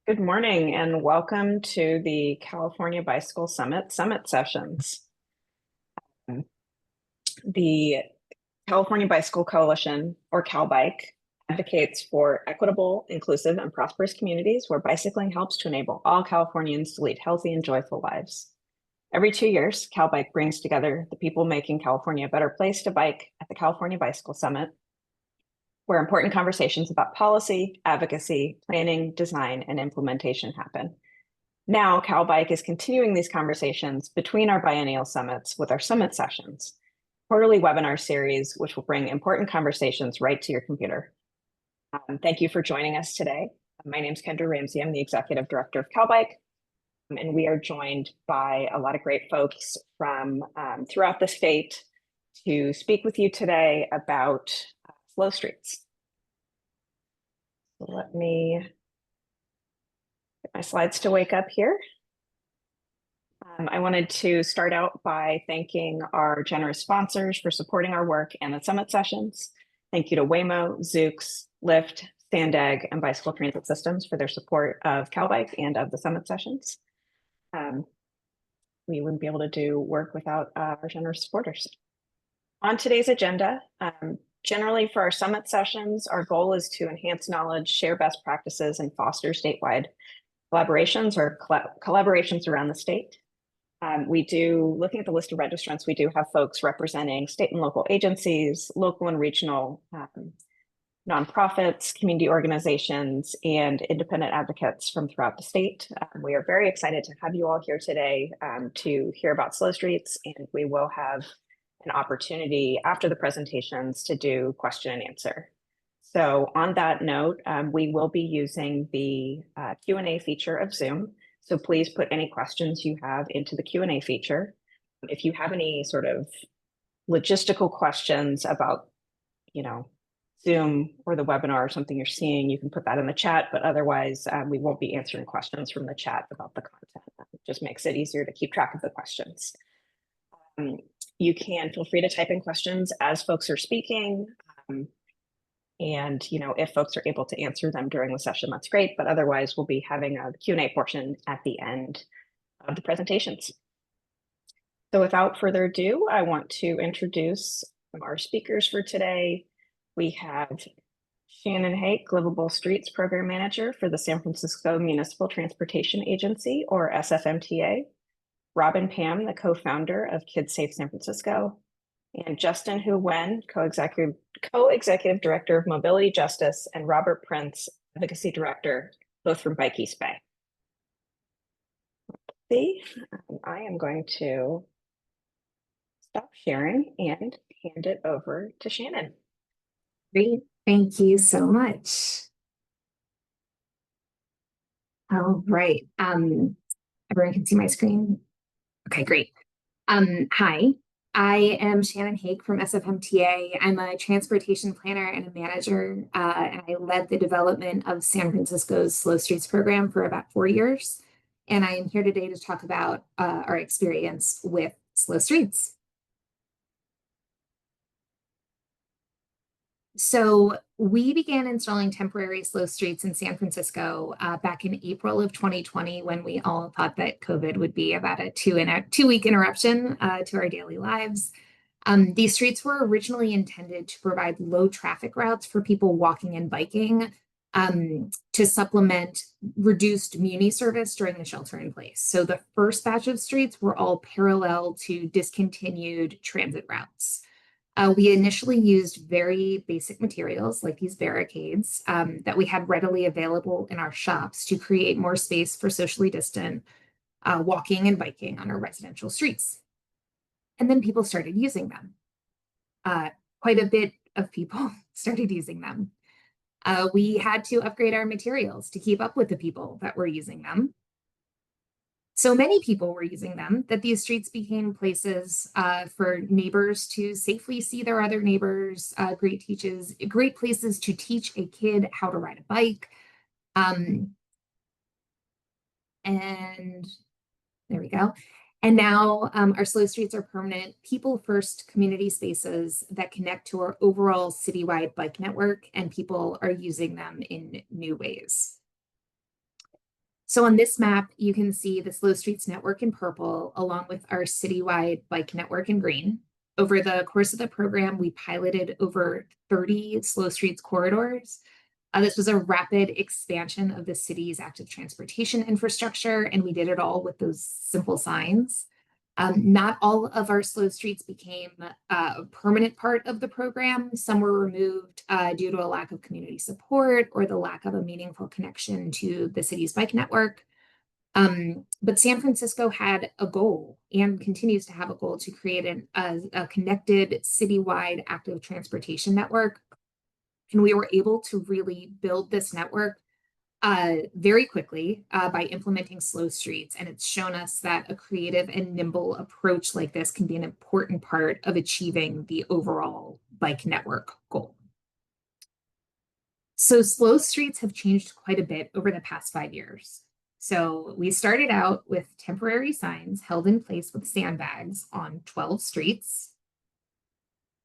Good morning and welcome to the California Bicycle Summit sessions. The California Bicycle Coalition, or CalBike, advocates for equitable, inclusive, and prosperous communities where bicycling helps to enable all Californians to lead healthy and joyful lives. Every 2 years, CalBike brings together the people making California a better place to bike at the California Bicycle Summit, where important conversations about policy, advocacy, planning, design, and implementation happen. Now, CalBike is continuing these conversations between our biennial summits with our summit sessions, quarterly webinar series, which will bring important conversations right to your computer. Thank you for joining us today. My name is Kendra Ramsey. I'm the Executive Director of CalBike, and we are joined by a lot of great folks from throughout the state to speak with you today about slow streets. So let me get my slides to wake up here. I wanted to start out by thanking our generous sponsors for supporting our work and the summit sessions. Thank you to Waymo, Zoox, Lyft, Sandag, and Bicycle Transit Systems for their support of CalBike and of the summit sessions. We wouldn't be able to do work without our generous supporters. On today's agenda, generally for our summit sessions, our goal is to enhance knowledge, share best practices, and foster statewide collaborations or collaborations around the state. Looking at the list of registrants, we do have folks representing state and local agencies, local and regional nonprofits, community organizations, and independent advocates from throughout the state. We are very excited to have you all here today to hear about slow streets, and we will have an opportunity after the presentations to do question and answer. So on that note, we will be using the Q&A feature of Zoom. So please put any questions you have into the Q&A feature. If you have any sort of logistical questions about, Zoom or the webinar or something you're seeing, you can put that in the chat, but otherwise we won't be answering questions from the chat about the content. It just makes it easier to keep track of the questions. You can feel free to type in questions as folks are speaking. And if folks are able to answer them during the session, that's great. But otherwise, we'll be having a Q&A portion at the end of the presentations. So without further ado, I want to introduce our speakers for today. We have Shannon Hake, Livable Streets Program Manager for the San Francisco Municipal Transportation Agency, or SFMTA. Robin Pam, the co-founder of Kids Safe San Francisco. And Justin Hu Wen, co-executive director of Mobility Justice, and Robert Prince, advocacy director, both from Bike East Bay. I am going to stop sharing and hand it over to Shannon. Great, thank you so much. All right, everyone can see my screen? Okay, great. Hi. I am Shannon Hake from SFMTA. I'm a transportation planner and a manager, and I led the development of San Francisco's Slow Streets program for about 4 years. And I am here today to talk about our experience with slow streets. So we began installing temporary slow streets in San Francisco back in April of 2020, when we all thought that COVID would be about a two-week interruption to our daily lives. These streets were originally intended to provide low traffic routes for people walking and biking to supplement reduced Muni service during the shelter in place. So the first batch of streets were all parallel to discontinued transit routes. We initially used very basic materials like these barricades that we had readily available in our shops to create more space for socially distant walking and biking on our residential streets. And then people started using them. Quite a bit of people started using them. We had to upgrade our materials to keep up with the people that were using them. So many people were using them that these streets became places for neighbors to safely see their other neighbors, great places to teach a kid how to ride a bike. And there we go. And now our slow streets are permanent, people-first community spaces that connect to our overall citywide bike network, and people are using them in new ways. So on this map, you can see the Slow Streets network in purple, along with our citywide bike network in green. Over the course of the program, we piloted over 30 Slow Streets corridors. This was a rapid expansion of the city's active transportation infrastructure, and we did it all with those simple signs. Not all of our slow streets became a permanent part of the program. Some were removed due to a lack of community support or the lack of a meaningful connection to the city's bike network. But San Francisco had a goal and continues to have a goal to create a connected citywide active transportation network. And we were able to really build this network very quickly by implementing slow streets. And it's shown us that a creative and nimble approach like this can be an important part of achieving the overall bike network goal. So slow streets have changed quite a bit over the past 5 years. So we started out with temporary signs held in place with sandbags on 12 streets,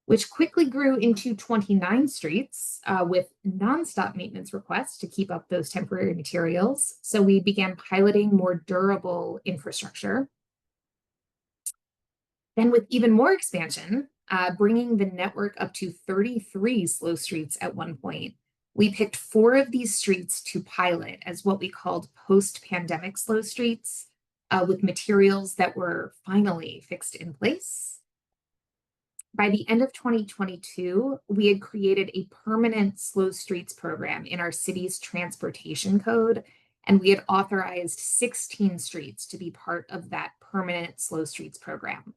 which quickly grew into 29 streets with nonstop maintenance requests to keep up those temporary materials. So we began piloting more durable infrastructure. Then with even more expansion, bringing the network up to 33 slow streets at one point, we picked 4 of these streets to pilot as what we called post-pandemic slow streets with materials that were finally fixed in place. By the end of 2022, we had created a permanent slow streets program in our city's transportation code, and we had authorized 16 streets to be part of that permanent slow streets program.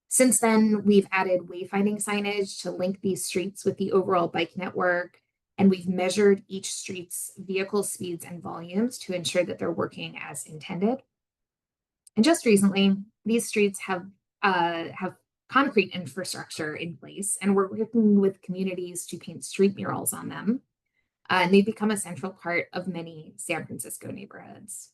Since then, we've added wayfinding signage to link these streets with the overall bike network, and we've measured each street's vehicle speeds and volumes to ensure that they're working as intended. And just recently, these streets have concrete infrastructure in place, and we're working with communities to paint street murals on them. And they've become a central part of many San Francisco neighborhoods.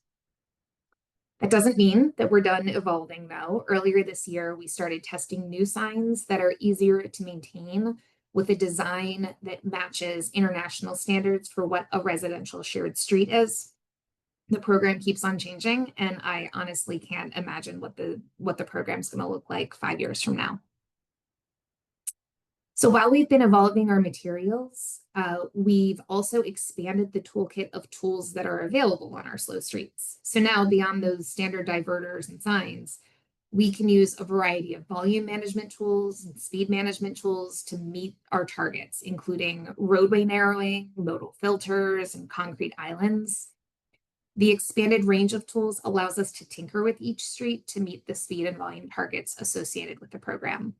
That doesn't mean that we're done evolving, though. Earlier this year, we started testing new signs that are easier to maintain with a design that matches international standards for what a residential shared street is. The program keeps on changing, and I honestly can't imagine what the program's going to look like 5 years from now. So while we've been evolving our materials, we've also expanded the toolkit of tools that are available on our slow streets. So now, beyond those standard diverters and signs, we can use a variety of volume management tools and speed management tools to meet our targets, including roadway narrowing, modal filters, and concrete islands. The expanded range of tools allows us to tinker with each street to meet the speed and volume targets associated with the program.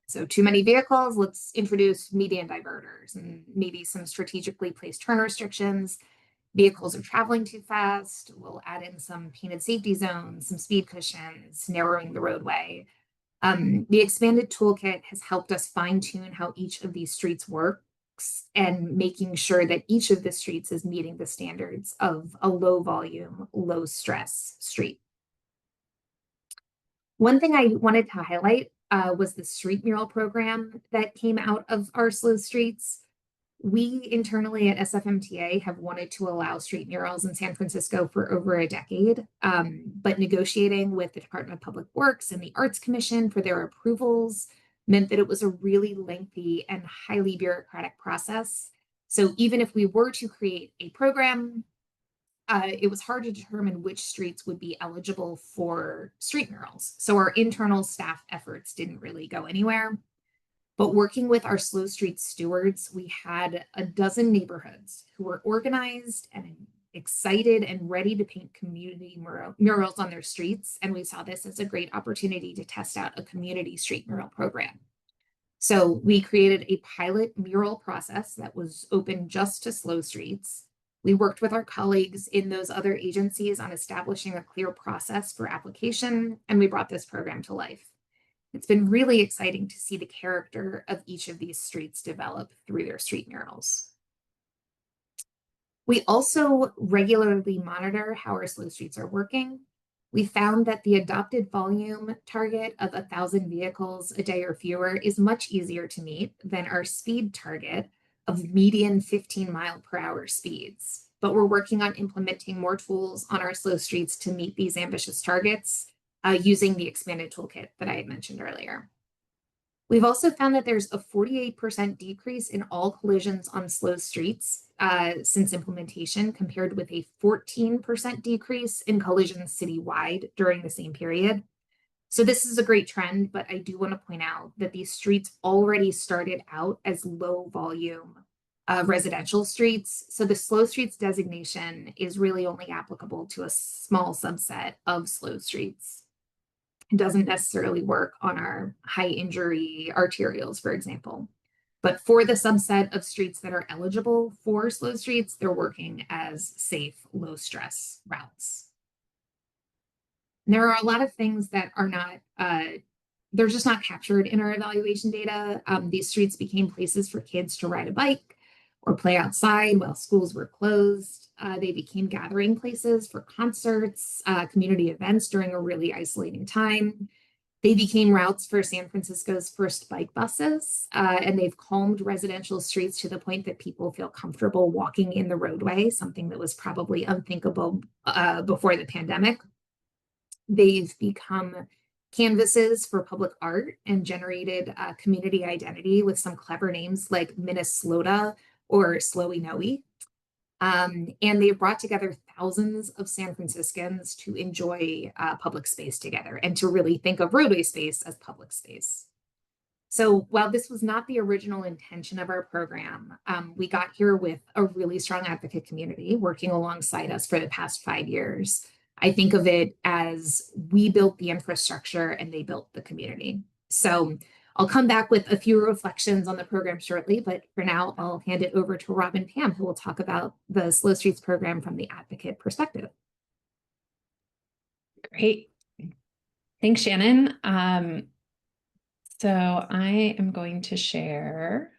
So too many vehicles, let's introduce median diverters and maybe some strategically placed turn restrictions. Vehicles are traveling too fast, we'll add in some painted safety zones, some speed cushions, narrowing the roadway. The expanded toolkit has helped us fine-tune how each of these streets work and making sure that each of the streets is meeting the standards of a low volume, low stress street. One thing I wanted to highlight was the street mural program that came out of our slow streets. We internally at SFMTA have wanted to allow street murals in San Francisco for over a decade, but negotiating with the Department of Public Works and the Arts Commission for their approvals meant that it was a really lengthy and highly bureaucratic process. So even if we were to create a program, it was hard to determine which streets would be eligible for street murals. So our internal staff efforts didn't really go anywhere. But working with our slow street stewards, we had a dozen neighborhoods who were organized and excited and ready to paint community murals on their streets. And we saw this as a great opportunity to test out a community street mural program. So we created a pilot mural process that was open just to slow streets. We worked with our colleagues in those other agencies on establishing a clear process for application, and we brought this program to life. It's been really exciting to see the character of each of these streets develop through their street murals. We also regularly monitor how our slow streets are working. We found that the adopted volume target of 1,000 vehicles a day or fewer is much easier to meet than our speed target of median 15 mile per hour speeds. but we're working on implementing more tools on our slow streets to meet these ambitious targets using the expanded toolkit that I had mentioned earlier. We've also found that there's a 48% decrease in all collisions on slow streets since implementation, compared with a 14% decrease in collisions citywide during the same period. So this is a great trend, but I do want to point out that these streets already started out as low volume residential streets. So the slow streets designation is really only applicable to a small subset of slow streets. It doesn't necessarily work on our high injury arterials, for example. But for the subset of streets that are eligible for slow streets, they're working as safe, low stress routes. And there are a lot of things that are not, they're just not captured in our evaluation data. These streets became places for kids to ride a bike or play outside while schools were closed. They became gathering places for concerts, community events during a really isolating time. They became routes for San Francisco's first bike buses, and they've calmed residential streets to the point that people feel comfortable walking in the roadway, something that was probably unthinkable before the pandemic. They've become canvases for public art and generated community identity with some clever names like Minneslota or Slowy Noe. And they've brought together thousands of San Franciscans to enjoy public space together and to really think of roadway space as public space. So while this was not the original intention of our program, we got here with a really strong advocate community working alongside us for the past 5 years. I think of it as we built the infrastructure and they built the community. So I'll come back with a few reflections on the program shortly, but for now, I'll hand it over to Rob and Pam, who will talk about the Slow Streets program from the advocate perspective. Great. Thanks, Shannon. So I am going to share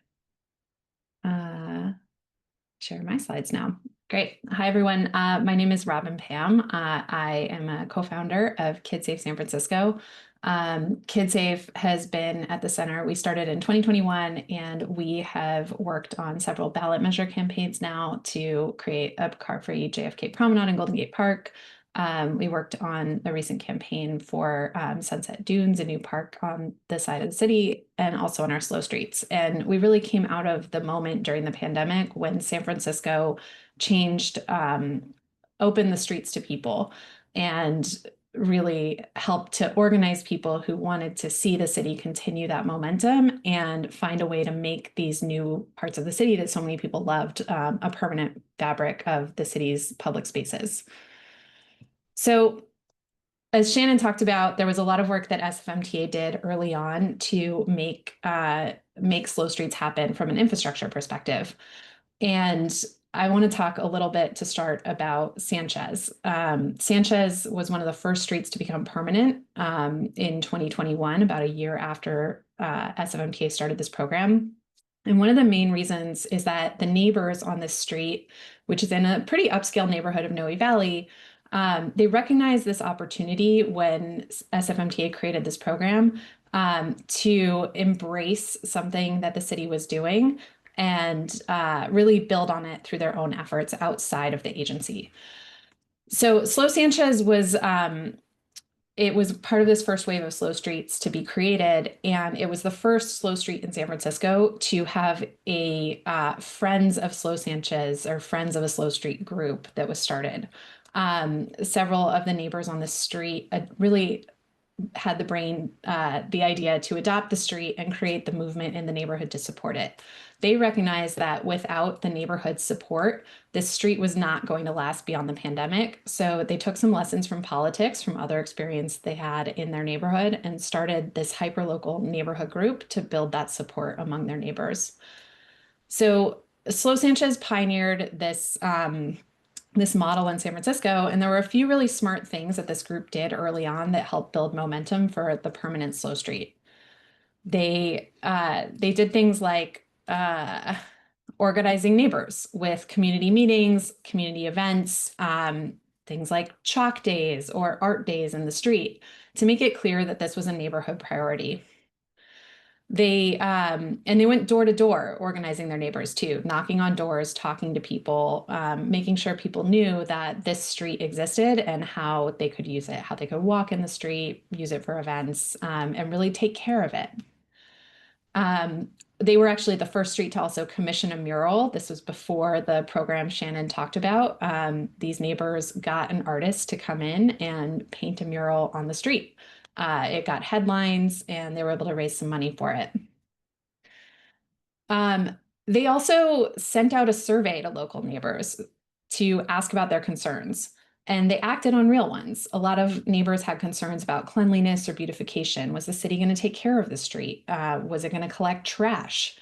my slides now. Great. Hi, everyone. My name is Robin Pam. I am a co-founder of KidSafe San Francisco. KidSafe has been at the center. We started in 2021, and we have worked on several ballot measure campaigns now to create a car-free JFK Promenade in Golden Gate Park. We worked on a recent campaign for Sunset Dunes, a new park on the side of the city, and also on our slow streets. And we really came out of the moment during the pandemic when San Francisco changed, opened the streets to people, and really helped to organize people who wanted to see the city continue that momentum and find a way to make these new parts of the city that so many people loved a permanent fabric of the city's public spaces. So as Shannon talked about, there was a lot of work that SFMTA did early on to make slow streets happen from an infrastructure perspective. And I want to talk a little bit to start about Sanchez. Sanchez was one of the first streets to become permanent in 2021, about a year after SFMTA started this program. And one of the main reasons is that the neighbors on this street, which is in a pretty upscale neighborhood of Noe Valley, they recognized this opportunity when SFMTA created this program to embrace something that the city was doing and really build on it through their own efforts outside of the agency. So Slow Sanchez was, it was part of this first wave of slow streets to be created, and it was the first slow street in San Francisco to have a Friends of Slow Sanchez or Friends of a Slow Street group that was started. Several of the neighbors on the street really had the idea to adopt the street and create the movement in the neighborhood to support it. They recognized that without the neighborhood support, this street was not going to last beyond the pandemic. So they took some lessons from politics, from other experience they had in their neighborhood, and started this hyperlocal neighborhood group to build that support among their neighbors. So Slow Sanchez pioneered this model in San Francisco, and there were a few really smart things that this group did early on that helped build momentum for the permanent slow street. They did things like organizing neighbors with community meetings, community events, things like chalk days or art days in the street to make it clear that this was a neighborhood priority. And they went door to door organizing their neighbors too, knocking on doors, talking to people, making sure people knew that this street existed and how they could use it, how they could walk in the street, use it for events, and really take care of it. They were actually the first street to also commission a mural. This was before the program Shannon talked about. These neighbors got an artist to come in and paint a mural on the street. It got headlines and they were able to raise some money for it. They also sent out a survey to local neighbors to ask about their concerns, and they acted on real ones. A lot of neighbors had concerns about cleanliness or beautification. Was the city going to take care of the street? Was it going to collect trash?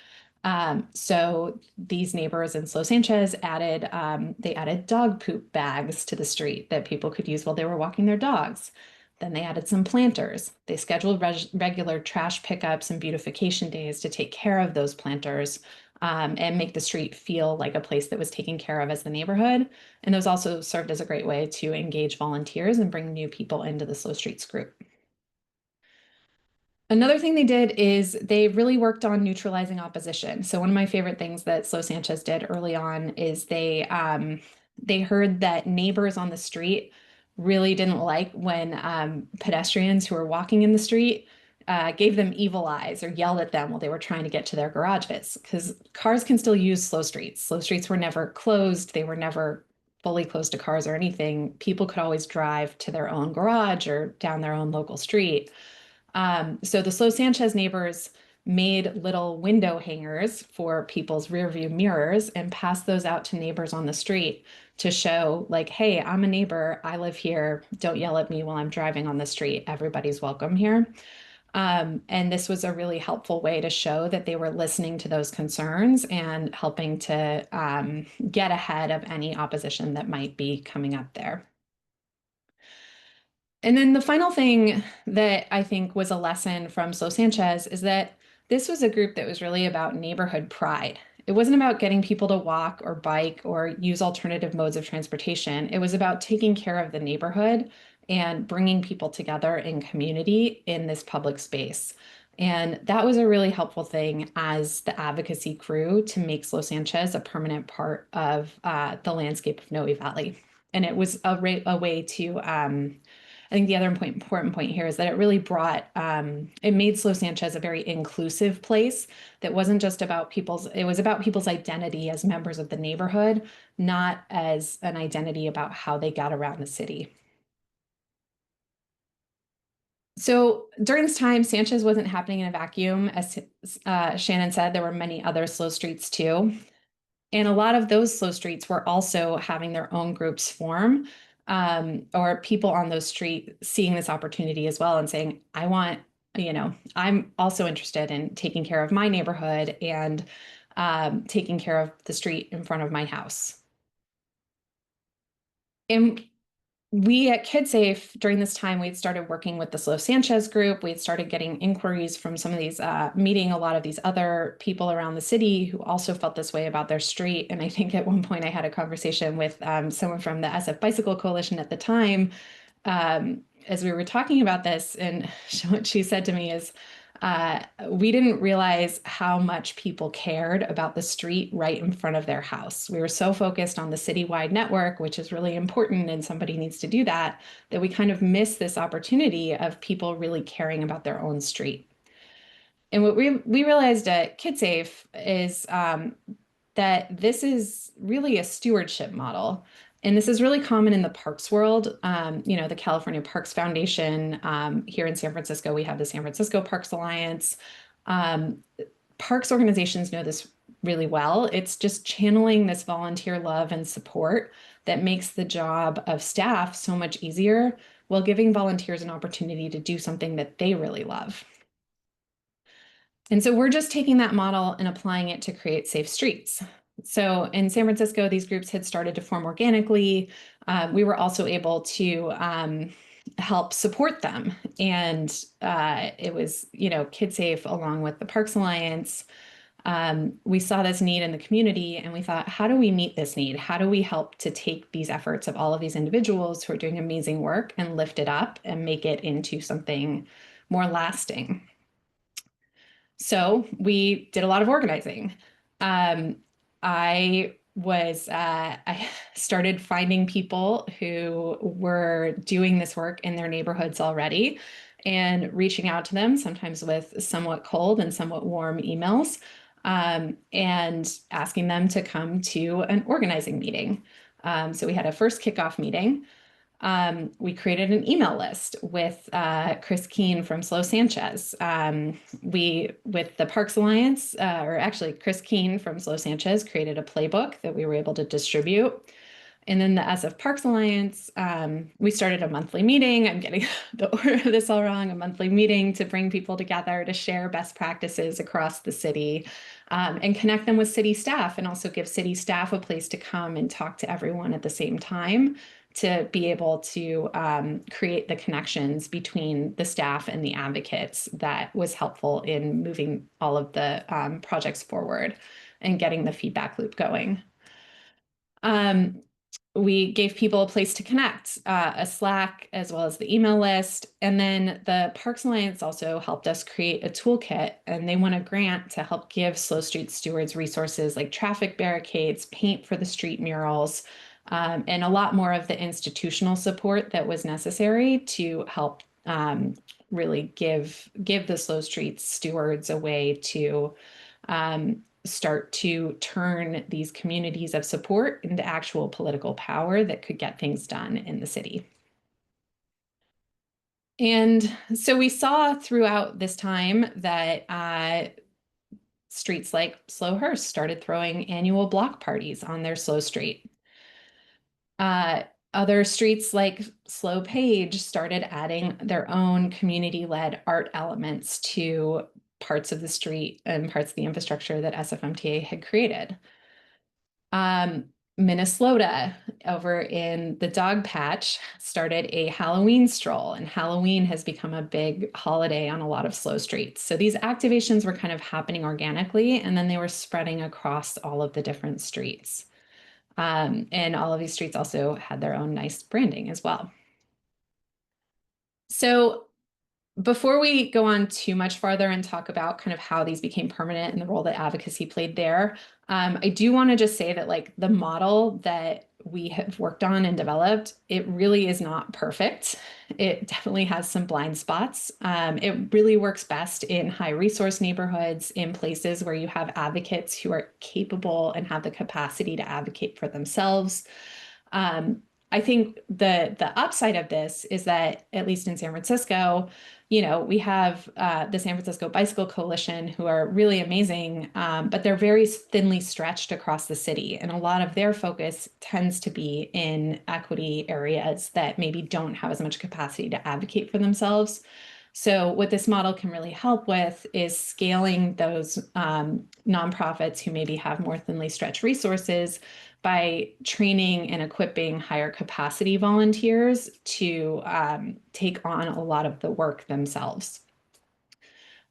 So these neighbors in Los Sanchez they added dog poop bags to the street that people could use while they were walking their dogs. Then they added some planters. They scheduled regular trash pickups and beautification days to take care of those planters and make the street feel like a place that was taken care of as the neighborhood. And those also served as a great way to engage volunteers and bring new people into the Slow Streets group. Another thing they did is they really worked on neutralizing opposition. So one of my favorite things that Slow Sanchez did early on is they heard that neighbors on the street really didn't like when pedestrians who were walking in the street gave them evil eyes or yelled at them while they were trying to get to their garages, because cars can still use slow streets. Slow streets were never closed. They were never fully closed to cars or anything. People could always drive to their own garage or down their own local street. So the Slow Sanchez neighbors made little window hangers for people's rear view mirrors and passed those out to neighbors on the street to show, like, hey, I'm a neighbor, I live here, don't yell at me while I'm driving on the street, everybody's welcome here. And this was a really helpful way to show that they were listening to those concerns and helping to get ahead of any opposition that might be coming up there. And then the final thing that I think was a lesson from Slow Sanchez is that this was a group that was really about neighborhood pride. It wasn't about getting people to walk or bike or use alternative modes of transportation. It was about taking care of the neighborhood and bringing people together in community in this public space. And that was a really helpful thing as the advocacy grew to make Slow Sanchez a permanent part of the landscape of Noe Valley. And it was a way to I think the other important point here is that it really it made Slow Sanchez a very inclusive place that wasn't just about it was about people's identity as members of the neighborhood, not as an identity about how they got around the city. So during this time, Sanchez wasn't happening in a vacuum. As Shannon said, there were many other slow streets too. And a lot of those slow streets were also having their own groups form, or people on those streets seeing this opportunity as well and saying, I'm also interested in taking care of my neighborhood and taking care of the street in front of my house. And we at KidSafe, during this time, we had started working with the Slow Sanchez group. We had started getting inquiries from some of these, meeting a lot of these other people around the city who also felt this way about their street. And I think at one point I had a conversation with someone from the SF Bicycle Coalition at the time, as we were talking about this. And what she said to me is, we didn't realize how much people cared about the street right in front of their house. We were so focused on the citywide network, which is really important and somebody needs to do that, that we kind of missed this opportunity of people really caring about their own street. And what we realized at KidSafe is that this is really a stewardship model. And this is really common in the parks world. The California Parks Foundation, here in San Francisco, we have the San Francisco Parks Alliance. Parks organizations know this really well. It's just channeling this volunteer love and support that makes the job of staff so much easier while giving volunteers an opportunity to do something that they really love. And so we're just taking that model and applying it to create safe streets. So in San Francisco, these groups had started to form organically. We were also able to help support them. And it was, KidSafe along with the Parks Alliance. We saw this need in the community and we thought, how do we meet this need? How do we help to take these efforts of all of these individuals who are doing amazing work and lift it up and make it into something more lasting? So we did a lot of organizing. I started finding people who were doing this work in their neighborhoods already and reaching out to them, sometimes with somewhat cold and somewhat warm emails, and asking them to come to an organizing meeting. So we had a first kickoff meeting. We created an email list with Chris Keene from SLO Sanchez. With the Parks Alliance, or actually Chris Keene from SLO Sanchez created a playbook that we were able to distribute. And then the SF Parks Alliance, we started a monthly meeting. I'm getting the order of this all wrong, a monthly meeting to bring people together to share best practices across the city, and connect them with city staff, and also give city staff a place to come and talk to everyone at the same time, to be able to create the connections between the staff and the advocates that was helpful in moving all of the projects forward and getting the feedback loop going. We gave people a place to connect, a Slack as well as the email list. And then the Parks Alliance also helped us create a toolkit, and they won a grant to help give SLO Street stewards resources like traffic barricades, paint for the street murals, and a lot more of the institutional support that was necessary to help really give the SLO Street stewards a way to start to turn these communities of support into actual political power that could get things done in the city. And so we saw throughout this time that streets like SLO Hearst started throwing annual block parties on their SLO Street. Other streets like SLO Page started adding their own community-led art elements to parts of the street and parts of the infrastructure that SFMTA had created. Minnesota, over in the Dog Patch, started a Halloween stroll, and Halloween has become a big holiday on a lot of SLO streets. So these activations were kind of happening organically, and then they were spreading across all of the different streets. And all of these streets also had their own nice branding as well. So before we go on too much farther and talk about kind of how these became permanent and the role that advocacy played there, I do want to just say that like the model that we have worked on and developed, it really is not perfect. It definitely has some blind spots. It really works best in high resource neighborhoods, in places where you have advocates who are capable and have the capacity to advocate for themselves. I think the upside of this is that, at least in San Francisco, you know, we have the San Francisco Bicycle Coalition, who are really amazing, but they're very thinly stretched across the city. And a lot of their focus tends to be in equity areas that maybe don't have as much capacity to advocate for themselves. So what this model can really help with is scaling those nonprofits who maybe have more thinly stretched resources by training and equipping higher capacity volunteers to take on a lot of the work themselves.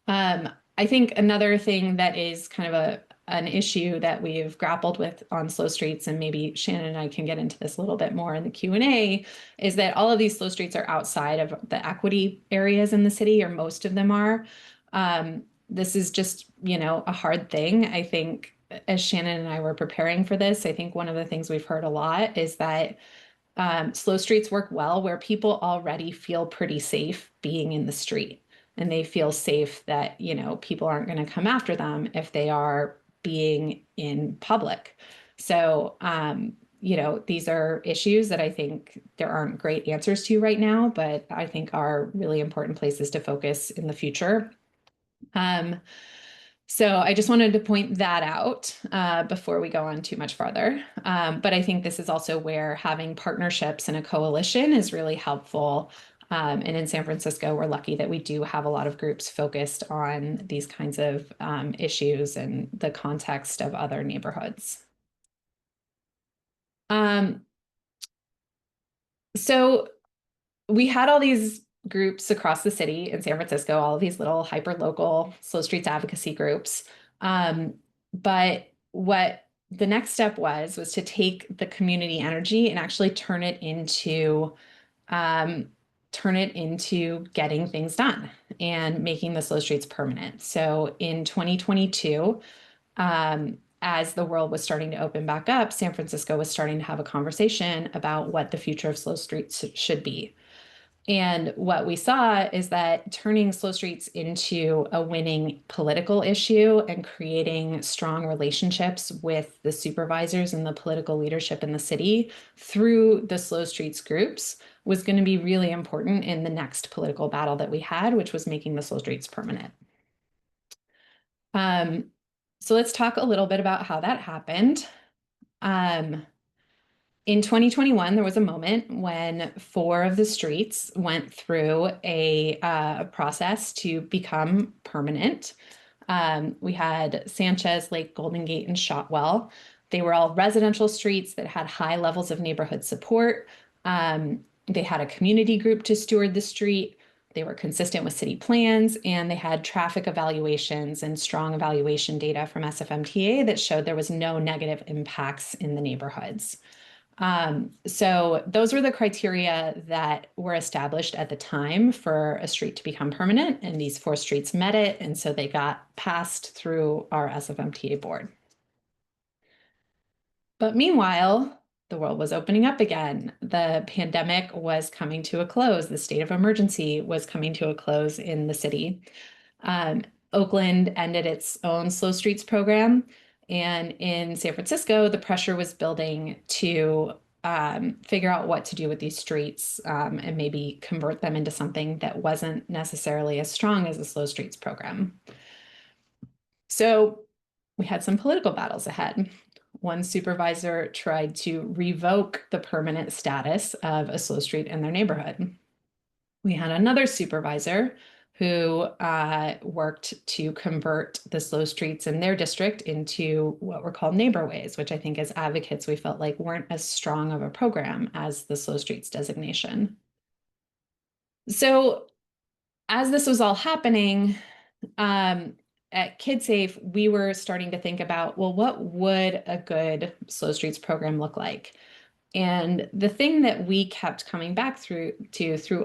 I think another thing that is kind of an issue that we've grappled with on SLO Streets, and maybe Shannon and I can get into this a little bit more in the Q&A, is that all of these SLO Streets are outside of the equity areas in the city, or most of them are. This is just, you know, a hard thing. I think as Shannon and I were preparing for this, I think one of the things we've heard a lot is that SLO Streets work well where people already feel pretty safe being in the street, and they feel safe that, you know, people aren't going to come after them if they are being in public. So, you know, these are issues that I think there aren't great answers to right now, but I think are really important places to focus in the future. So I just wanted to point that out before we go on too much farther. But I think this is also where having partnerships and a coalition is really helpful. And in San Francisco, we're lucky that we do have a lot of groups focused on these kinds of issues in the context of other neighborhoods. So we had all these groups across the city in San Francisco, all of these little hyper-local SLO Streets advocacy groups. But what the next step was to take the community energy and actually turn it into turn it into getting things done and making the slow streets permanent. So in 2022, as the world was starting to open back up, San Francisco was starting to have a conversation about what the future of slow streets should be. And what we saw is that turning slow streets into a winning political issue and creating strong relationships with the supervisors and the political leadership in the city through the slow streets groups was going to be really important in the next political battle that we had, which was making the slow streets permanent. So let's talk a little bit about how that happened. In 2021, there was a moment when 4 of the streets went through a process to become permanent. We had Sanchez, Lake, Golden Gate, and Shotwell. They were all residential streets that had high levels of neighborhood support. They had a community group to steward the street. They were consistent with city plans, and they had traffic evaluations and strong evaluation data from SFMTA that showed there was no negative impacts in the neighborhoods. So those were the criteria that were established at the time for a street to become permanent, and these 4 streets met it, and so they got passed through our SFMTA board. But meanwhile, the world was opening up again. The pandemic was coming to a close. The state of emergency was coming to a close in the city. Oakland ended its own slow streets program. And in San Francisco, the pressure was building to figure out what to do with these streets and maybe convert them into something that wasn't necessarily as strong as the slow streets program. So we had some political battles ahead. One supervisor tried to revoke the permanent status of a slow street in their neighborhood. We had another supervisor who worked to convert the slow streets in their district into what were called neighborways, which I think as advocates, we felt like weren't as strong of a program as the slow streets designation. So as this was all happening, at KidSafe, we were starting to think about, well, what would a good slow streets program look like? And the thing that we kept coming back through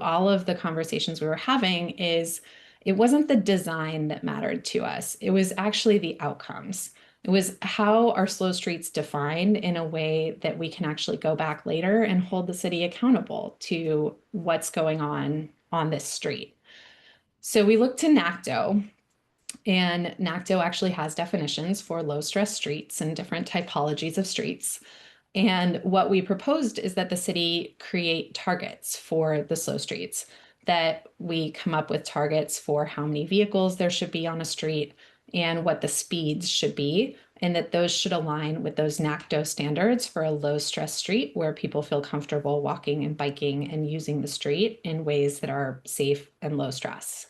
all of the conversations we were having is it wasn't the design that mattered to us. It was actually the outcomes. It was how are slow streets defined in a way that we can actually go back later and hold the city accountable to what's going on this street. So we looked to NACTO, and NACTO actually has definitions for low stress streets and different typologies of streets. And what we proposed is that the city create targets for the slow streets, that we come up with targets for how many vehicles there should be on a street and what the speeds should be, and that those should align with those NACTO standards for a low stress street where people feel comfortable walking and biking and using the street in ways that are safe and low stress.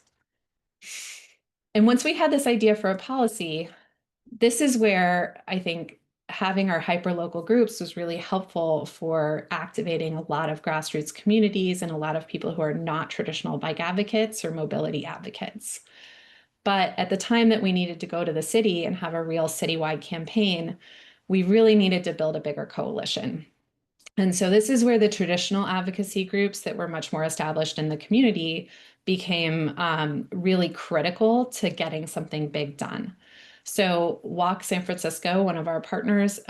And once we had this idea for a policy, this is where I think having our hyperlocal groups was really helpful for activating a lot of grassroots communities and a lot of people who are not traditional bike advocates or mobility advocates. But at the time that we needed to go to the city and have a real citywide campaign, we really needed to build a bigger coalition. And so this is where the traditional advocacy groups that were much more established in the community became really critical to getting something big done. So Walk San Francisco, one of our partners,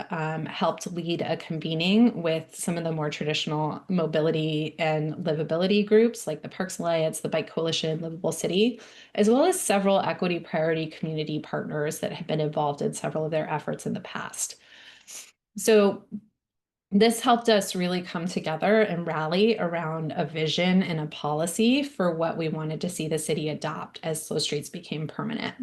helped lead a convening with some of the more traditional mobility and livability groups like the Parks Alliance, the Bike Coalition, Livable City, as well as several equity priority community partners that have been involved in several of their efforts in the past. So this helped us really come together and rally around a vision and a policy for what we wanted to see the city adopt as slow streets became permanent.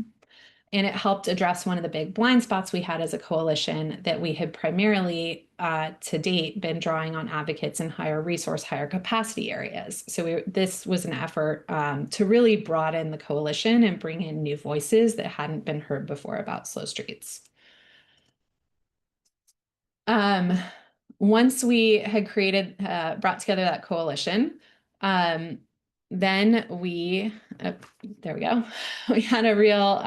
And it helped address one of the big blind spots we had as a coalition, that we had primarily to date been drawing on advocates in higher resource, higher capacity areas. So this was an effort to really broaden the coalition and bring in new voices that hadn't been heard before about slow streets. Once we had brought together that coalition, then there we go. We had a real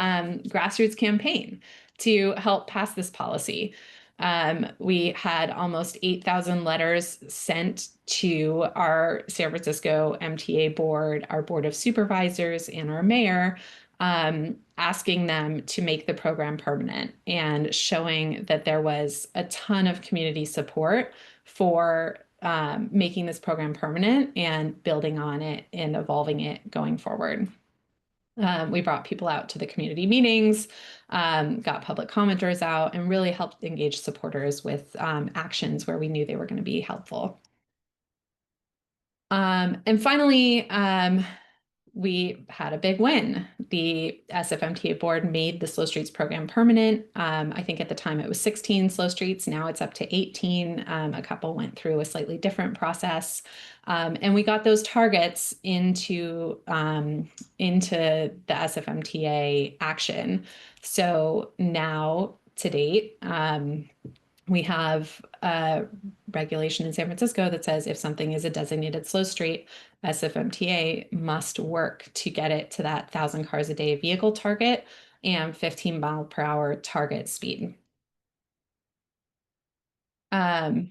grassroots campaign to help pass this policy. We had almost 8,000 letters sent to our San Francisco MTA board, our board of supervisors, and our mayor, asking them to make the program permanent and showing that there was a ton of community support for making this program permanent and building on it and evolving it going forward. We brought people out to the community meetings, got public commenters out, and really helped engage supporters with actions where we knew they were going to be helpful. And finally, we had a big win. The SFMTA board made the Slow Streets program permanent. I think at the time it was 16 slow streets. Now it's up to 18. A couple went through a slightly different process. And we got those targets into the SFMTA action. So now to date, we have a regulation in San Francisco that says if something is a designated slow street, SFMTA must work to get it to that 1,000 cars a day vehicle target and 15 mile per hour target speed. So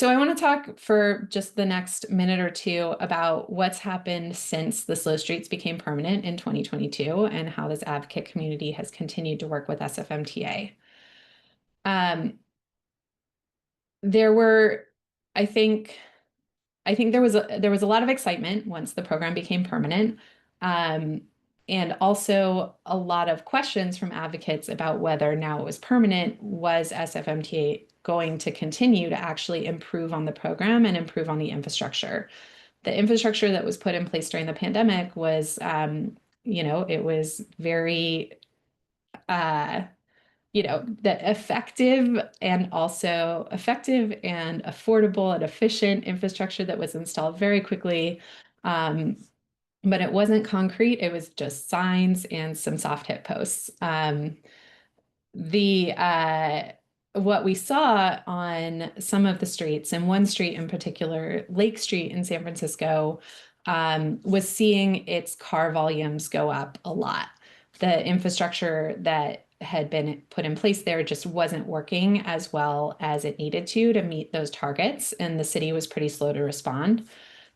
I want to talk for just the next minute or two about what's happened since the slow streets became permanent in 2022 and how this advocate community has continued to work with SFMTA. There were, I think there was a lot of excitement once the program became permanent, and also a lot of questions from advocates about whether now it was permanent, was SFMTA going to continue to actually improve on the program and improve on the infrastructure. The infrastructure that was put in place during the pandemic was, it was very, that effective and affordable and efficient infrastructure that was installed very quickly. But it wasn't concrete. It was just signs and some soft hit posts. What we saw on some of the streets, and one street in particular, Lake Street in San Francisco, was seeing its car volumes go up a lot. The infrastructure that had been put in place there just wasn't working as well as it needed to meet those targets, and the city was pretty slow to respond.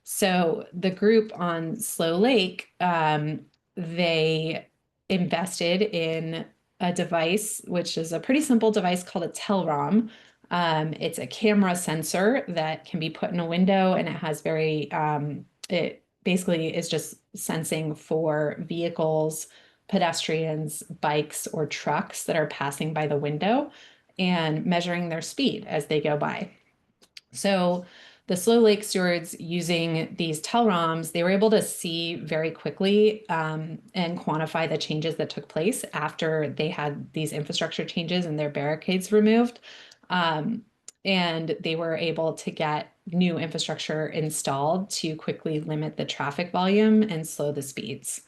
So the group on Slow Lake, they invested in a device, which is a pretty simple device called a Telrom. It's a camera sensor that can be put in a window, and it has it basically is just sensing for vehicles, pedestrians, bikes, or trucks that are passing by the window and measuring their speed as they go by. So the Slow Lake stewards, using these Telroms, they were able to see very quickly and quantify the changes that took place after they had these infrastructure changes and their barricades removed. And they were able to get new infrastructure installed to quickly limit the traffic volume and slow the speeds.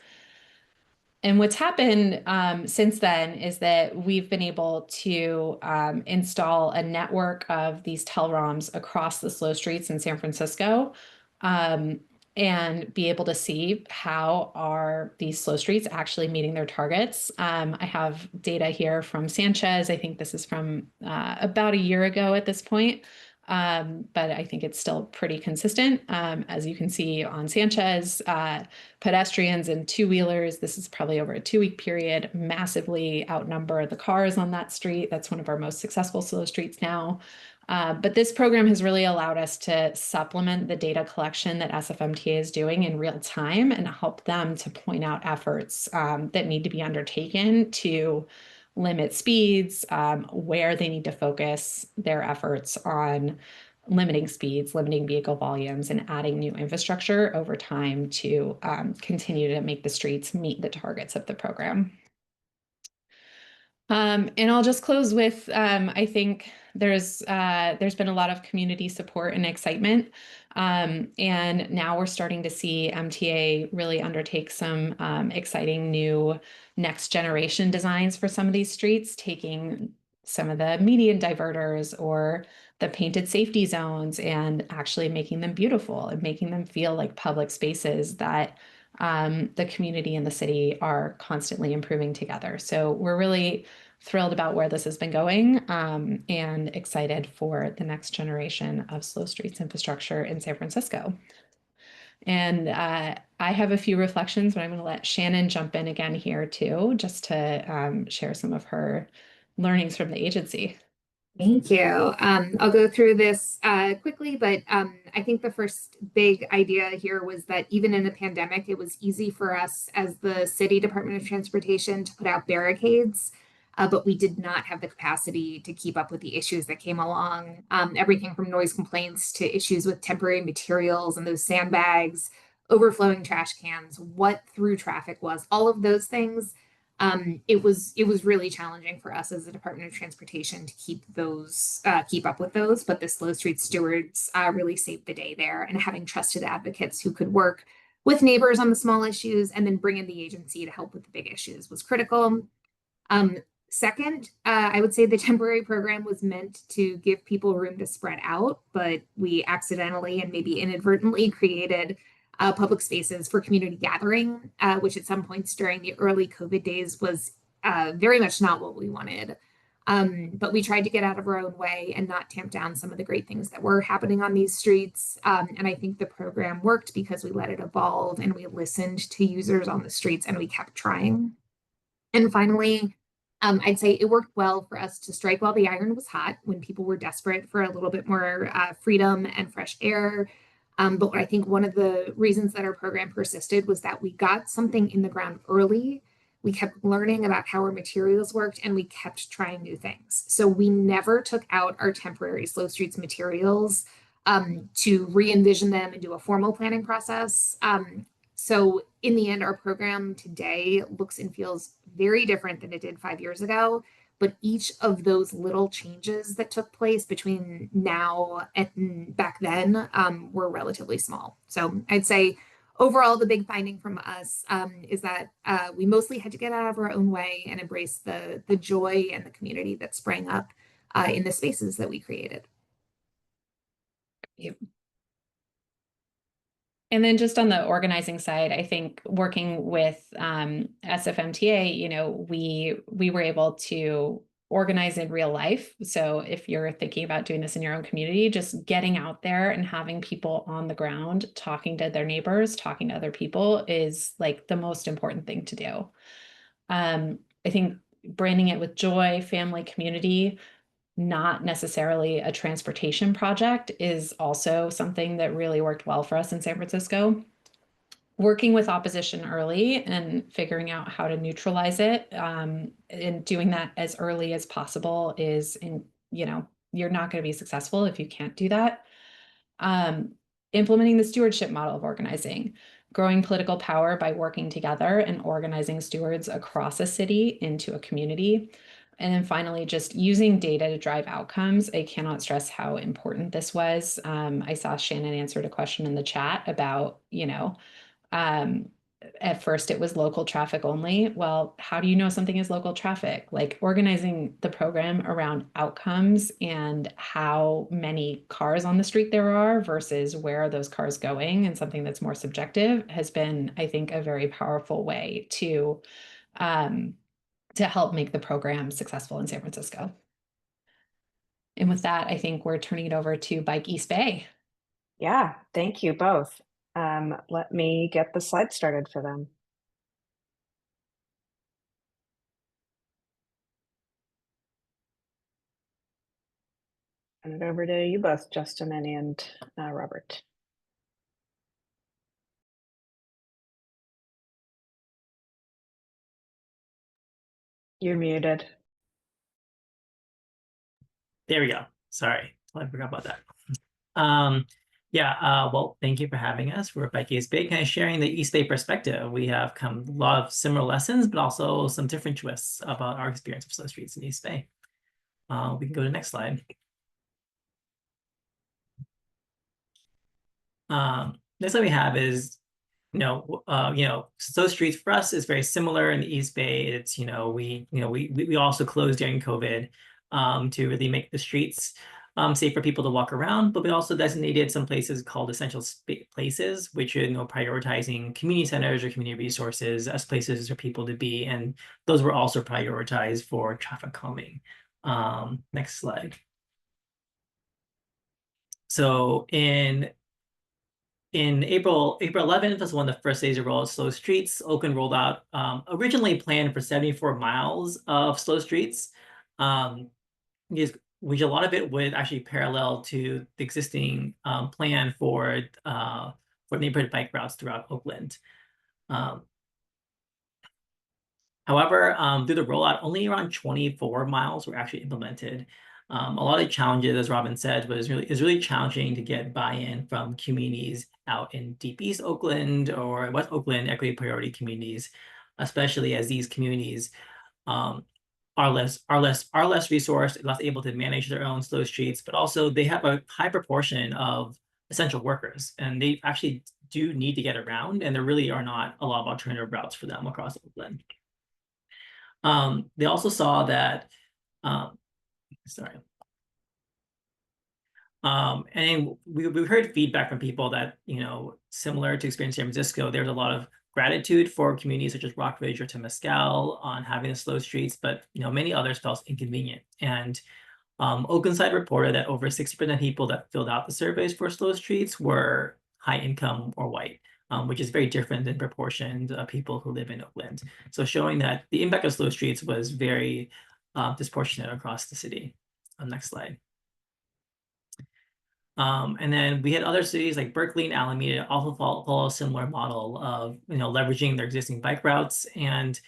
And what's happened since then is that we've been able to install a network of these Telroms across the slow streets in San Francisco, and be able to see how are these slow streets actually meeting their targets. I have data here from Sanchez. I think this is from about a year ago at this point. But I think it's still pretty consistent. As you can see on Sanchez, pedestrians and two-wheelers, this is probably over a 2-week period, massively outnumber the cars on that street. That's one of our most successful slow streets now. But this program has really allowed us to supplement the data collection that SFMTA is doing in real time and help them to point out efforts that need to be undertaken to limit speeds, where they need to focus their efforts on limiting speeds, limiting vehicle volumes, and adding new infrastructure over time to continue to make the streets meet the targets of the program. And I'll just close with, I think there's been a lot of community support and excitement. And now we're starting to see MTA really undertake some exciting new next generation designs for some of these streets, taking some of the median diverters or the painted safety zones and actually making them beautiful and making them feel like public spaces that the community and the city are constantly improving together. So we're really thrilled about where this has been going, and excited for the next generation of slow streets infrastructure in San Francisco. And I have a few reflections, but I'm going to let Shannon jump in again here too, just to share some of her learnings from the agency. Thank you. I'll go through this quickly, but I think the first big idea here was that even in a pandemic, it was easy for us as the City Department of Transportation to put out barricades, but we did not have the capacity to keep up with the issues that came along. Everything from noise complaints to issues with temporary materials and those sandbags, overflowing trash cans, what through traffic was, all of those things. It was really challenging for us as the Department of Transportation to keep up with those. But the Slow Street Stewards really saved the day there, and having trusted advocates who could work with neighbors on the small issues and then bring in the agency to help with the big issues was critical. Second, I would say the temporary program was meant to give people room to spread out, but we accidentally and maybe inadvertently created public spaces for community gathering, which at some points during the early COVID days was very much not what we wanted. But we tried to get out of our own way and not tamp down some of the great things that were happening on these streets. And I think the program worked because we let it evolve and we listened to users on the streets and we kept trying. And finally, I'd say it worked well for us to strike while the iron was hot when people were desperate for a little bit more freedom and fresh air. But I think one of the reasons that our program persisted was that we got something in the ground early. We kept learning about how our materials worked and we kept trying new things. So we never took out our temporary Slow Streets materials to re-envision them and do a formal planning process. So in the end, our program today looks and feels very different than it did 5 years ago. But each of those little changes that took place between now and back then were relatively small. So I'd say overall, the big finding from us is that we mostly had to get out of our own way and embrace the joy and the community that sprang up in the spaces that we created. Yep. And then just on the organizing side, I think working with SFMTA, you know, we were able to organize in real life. So if you're thinking about doing this in your own community, just getting out there and having people on the ground, talking to their neighbors, talking to other people is like the most important thing to do. I think branding it with joy, family, community, not necessarily a transportation project, is also something that really worked well for us in San Francisco. Working with opposition early and figuring out how to neutralize it, and doing that as early as possible is, you know, you're not going to be successful if you can't do that. Implementing the stewardship model of organizing, growing political power by working together and organizing stewards across a city into a community. And then finally, just using data to drive outcomes. I cannot stress how important this was. I saw Shannon answered a question in the chat about, you know, at first it was local traffic only. Well, how do you know something is local traffic? Like organizing the program around outcomes and how many cars on the street there are versus where are those cars going, and something that's more subjective has been, I think, a very powerful way to help make the program successful in San Francisco. And with that, I think we're turning it over to Bike East Bay. Yeah, thank you both. Let me get the slide started for them. Turn it over to you both, Justin and Robert. You're muted. There we go. Sorry, I forgot about that. Well, thank you for having us. We're Bike East Bay, kind of sharing the East Bay perspective. We have come a lot of similar lessons, but also some different twists about our experience of slow streets in East Bay. We can go to the next slide. Next slide we have is, slow streets for us is very similar in the East Bay. It's, we also closed during COVID to really make the streets safe for people to walk around, but we also designated some places called essential places, which are, prioritizing community centers or community resources as places for people to be. And those were also prioritized for traffic calming. Next slide. So in April 11th was one of the first days to roll out slow streets. Oakland rolled out originally planned for 74 miles of slow streets. Which a lot of it would actually parallel to the existing plan for neighborhood bike routes throughout Oakland. However, through the rollout, only around 24 miles were actually implemented. A lot of challenges, as Robin said, is really challenging to get buy-in from communities out in Deep East Oakland or West Oakland equity priority communities, especially as these communities are less resourced, less able to manage their own slow streets, but also they have a high proportion of essential workers, and they actually do need to get around, and there really are not a lot of alternative routes for them across Oakland. They also saw that, and we heard feedback from people that, similar to experience in San Francisco, there's a lot of gratitude for communities such as Rockridge or Temescal on having the slow streets, but many others felt inconvenient. And Oaklandside reported that over 60% of people that filled out the surveys for slow streets were high income or white, which is very different than proportion of people who live in Oakland. So showing that the impact of slow streets was very disproportionate across the city. Next slide. And then we had other cities like Berkeley and Alameda also follow a similar model of leveraging their existing bike routes. And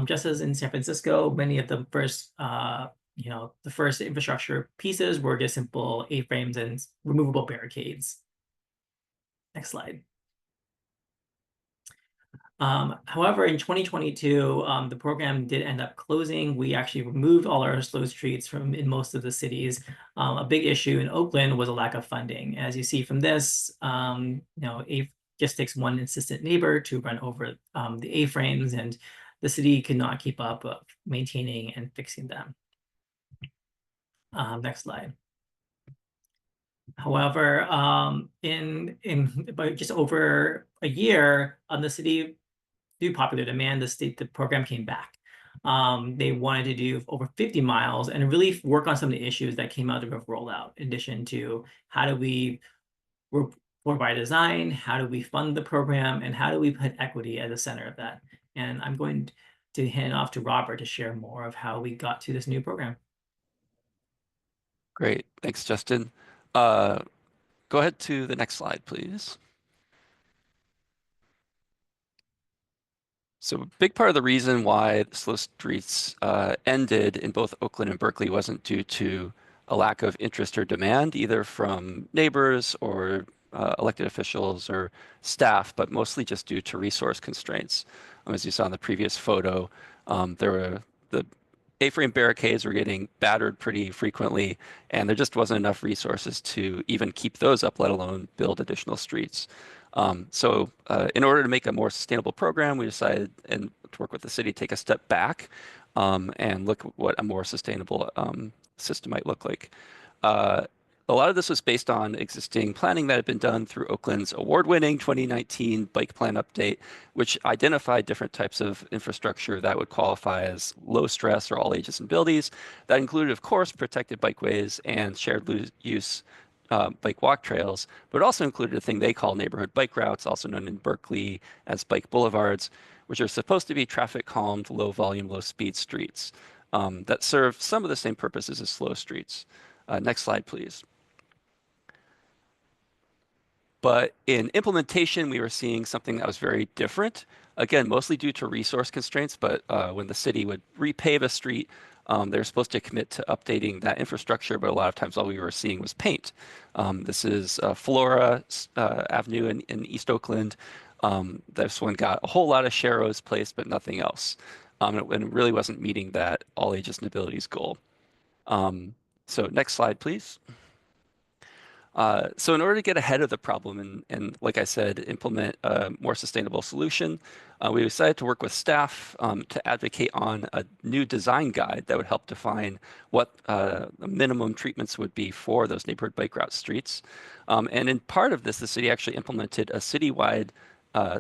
just as in San Francisco, many of the first the first infrastructure pieces were just simple A-frames and removable barricades. Next slide. However, in 2022, the program did end up closing. We actually removed all our slow streets in most of the cities. A big issue in Oakland was a lack of funding. As you see from this, it just takes one insistent neighbor to run over the A-frames, and the city could not keep up maintaining and fixing them. Next slide. However, in about just over a year, the city, due to popular demand, the program came back. They wanted to do over 50 miles and really work on some of the issues that came out of the rollout, in addition to how do we by design, how do we fund the program, and how do we put equity at the center of that. And I'm going to hand off to Robert to share more of how we got to this new program. Great, thanks, Justin. Go ahead to the next slide, please. So a big part of the reason why the slow streets ended in both Oakland and Berkeley wasn't due to a lack of interest or demand, either from neighbors or elected officials or staff, but mostly just due to resource constraints. As you saw in the previous photo, the A-frame barricades were getting battered pretty frequently, and there just wasn't enough resources to even keep those up, let alone build additional streets. So in order to make a more sustainable program, we decided to work with the city, take a step back and look at what a more sustainable system might look like. A lot of this was based on existing planning that had been done through Oakland's award-winning 2019 Bike Plan Update, which identified different types of infrastructure that would qualify as low stress or all ages and abilities. That included, of course, protected bikeways and shared use bike walk trails, but also included a thing they call neighborhood bike routes, also known in Berkeley as bike boulevards, which are supposed to be traffic calmed, low volume, low speed streets that serve some of the same purposes as slow streets. Next slide, please. But in implementation, we were seeing something that was very different. Again, mostly due to resource constraints, but when the city would repave a street, they're supposed to commit to updating that infrastructure, but a lot of times all we were seeing was paint. This is Flora Avenue in East Oakland. This one got a whole lot of sharrows placed, but nothing else. And it really wasn't meeting that all ages and abilities goal. So next slide, please. So in order to get ahead of the problem and like I said, implement a more sustainable solution, we decided to work with staff to advocate on a new design guide that would help define what the minimum treatments would be for those neighborhood bike route streets. And in part of this, the city actually implemented a citywide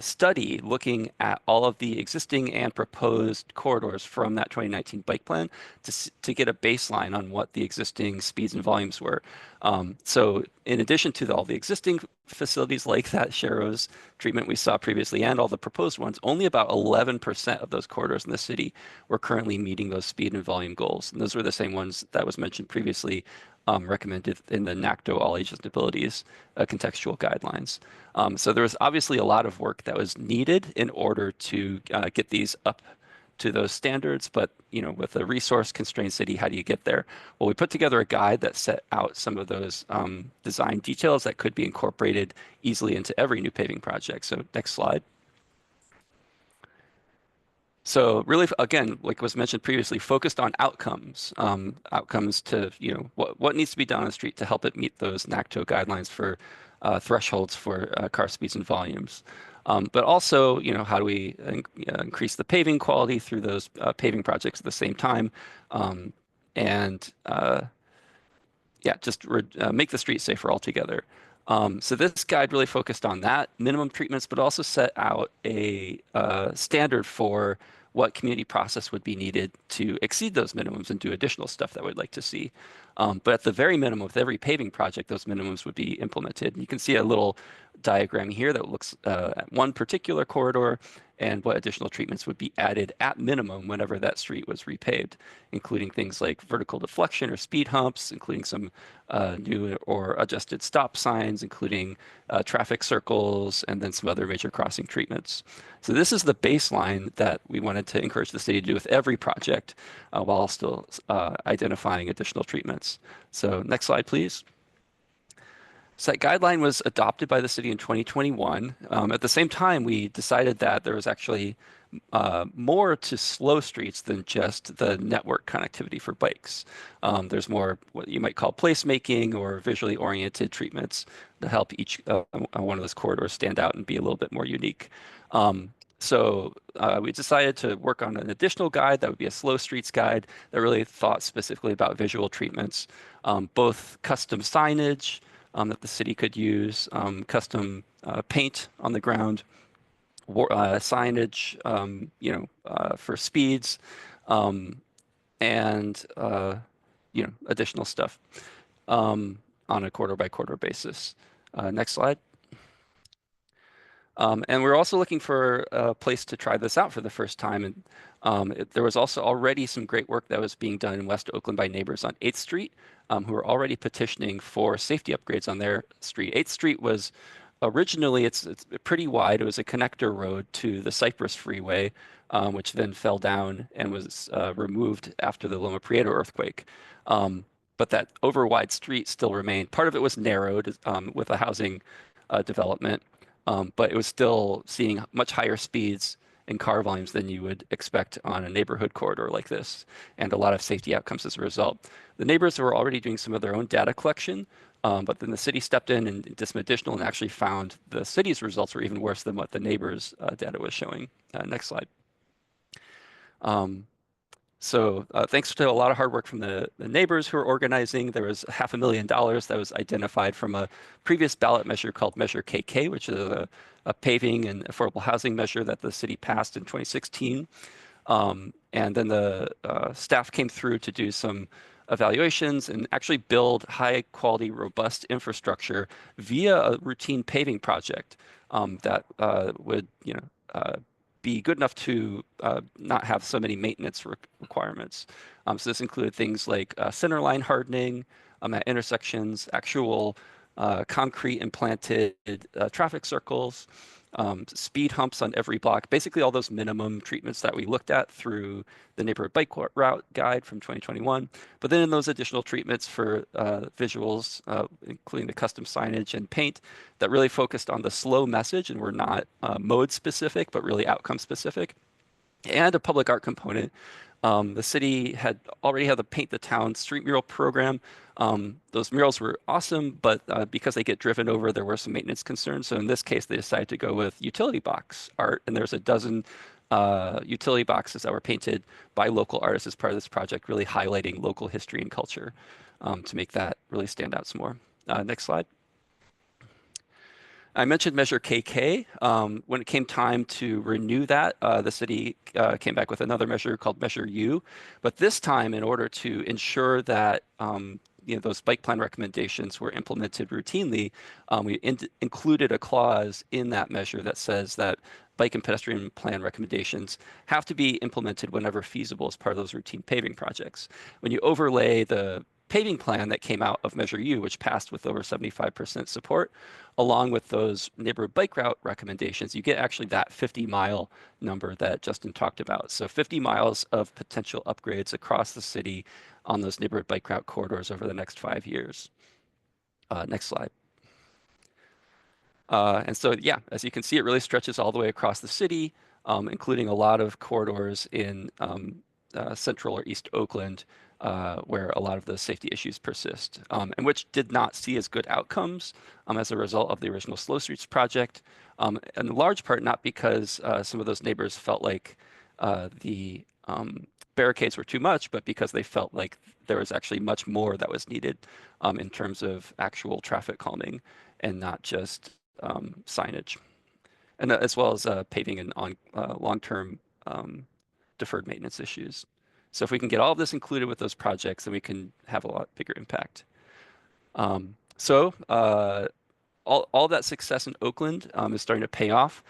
study looking at all of the existing and proposed corridors from that 2019 bike plan to get a baseline on what the existing speeds and volumes were. So in addition to all the existing facilities like that Sharrows treatment we saw previously and all the proposed ones, only about 11% of those corridors in the city were currently meeting those speed and volume goals. And those were the same ones that was mentioned previously, recommended in the NACTO All Ages and Abilities contextual guidelines. So there was obviously a lot of work that was needed in order to get these up to those standards, but with a resource constrained city, how do you get there? Well, we put together a guide that set out some of those design details that could be incorporated easily into every new paving project. So next slide. So really, again, like was mentioned previously, focused on outcomes, outcomes to, what needs to be done on the street to help it meet those NACTO guidelines for thresholds for car speeds and volumes. But also, how do we increase the paving quality through those paving projects at the same time? Just make the street safer altogether. So this guide really focused on that, minimum treatments, but also set out a standard for what community process would be needed to exceed those minimums and do additional stuff that we'd like to see. But at the very minimum, with every paving project, those minimums would be implemented. You can see a little diagram here that looks at one particular corridor and what additional treatments would be added at minimum whenever that street was repaved, including things like vertical deflection or speed humps, including some new or adjusted stop signs, including traffic circles, and then some other major crossing treatments. So this is the baseline that we wanted to encourage the city to do with every project while still identifying additional treatments. So next slide, please. So that guideline was adopted by the city in 2021. At the same time, we decided that there was actually more to slow streets than just the network connectivity for bikes. There's more what you might call placemaking or visually oriented treatments to help each one of those corridors stand out and be a little bit more unique. So we decided to work on an additional guide that would be a slow streets guide that really thought specifically about visual treatments, both custom signage, that the city could use, custom paint on the ground, signage, for speeds, and additional stuff on a quarter by quarter basis. Next slide. And we're also looking for a place to try this out for the first time. And there was also already some great work that was being done in West Oakland by neighbors on 8th Street, who were already petitioning for safety upgrades on their street. 8th Street was originally, it's pretty wide. It was a connector road to the Cypress Freeway, which then fell down and was removed after the Loma Prieta earthquake. But that over wide street still remained. Part of it was narrowed with a housing development. But it was still seeing much higher speeds and car volumes than you would expect on a neighborhood corridor like this, and a lot of safety outcomes as a result. The neighbors were already doing some of their own data collection, but then the city stepped in and did some additional and actually found the city's results were even worse than what the neighbors' data was showing. Next slide. So thanks to a lot of hard work from the neighbors who are organizing, there was $500,000 that was identified from a previous ballot measure called Measure KK, which is a paving and affordable housing measure that the city passed in 2016. And then the staff came through to do some evaluations and actually build high quality, robust infrastructure via a routine paving project that would, be good enough to not have so many maintenance requirements. So this included things like center line hardening at intersections, actual concrete implanted traffic circles, speed humps on every block, basically all those minimum treatments that we looked at through the neighborhood bike route guide from 2021. But then in those additional treatments for visuals, including the custom signage and paint that really focused on the slow message and were not mode specific, but really outcome specific. And a public art component The city had already had the Paint the Town street mural program. Those murals were awesome, but because they get driven over, there were some maintenance concerns. So in this case, they decided to go with utility box art, and there's a dozen utility boxes that were painted by local artists as part of this project, really highlighting local history and culture to make that really stand out some more. Next slide. I mentioned Measure KK. When it came time to renew that, the city came back with another measure called Measure U. But this time, in order to ensure that those bike plan recommendations were implemented routinely, we included a clause in that measure that says that bike and pedestrian plan recommendations have to be implemented whenever feasible as part of those routine paving projects. When you overlay the paving plan that came out of Measure U, which passed with over 75% support, along with those neighborhood bike route recommendations, you get actually that 50-mile number that Justin talked about. So 50 miles of potential upgrades across the city on those neighborhood bike route corridors over the next 5 years. Next slide. And so, yeah, as you can see, it really stretches all the way across the city, including a lot of corridors in central or east Oakland, where a lot of the safety issues persist, and which did not see as good outcomes as a result of the original Slow Streets project, in large part not because some of those neighbors felt like the barricades were too much, but because they felt like there was actually much more that was needed in terms of actual traffic calming and not just signage, and as well as paving and on long-term deferred maintenance issues. So if we can get all of this included with those projects, then we can have a lot bigger impact. All that success in Oakland is starting to pay off.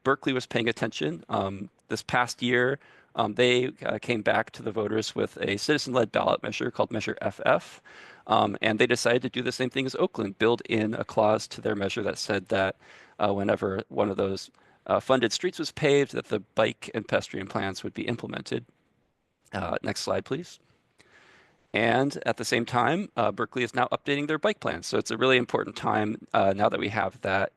Berkeley was paying attention. This past year, they came back to the voters with a citizen-led ballot measure called Measure FF. And they decided to do the same thing as Oakland, build in a clause to their measure that said that whenever one of those funded streets was paved, that the bike and pedestrian plans would be implemented. Next slide, please. And at the same time, Berkeley is now updating their bike plans. So it's a really important time now that we have that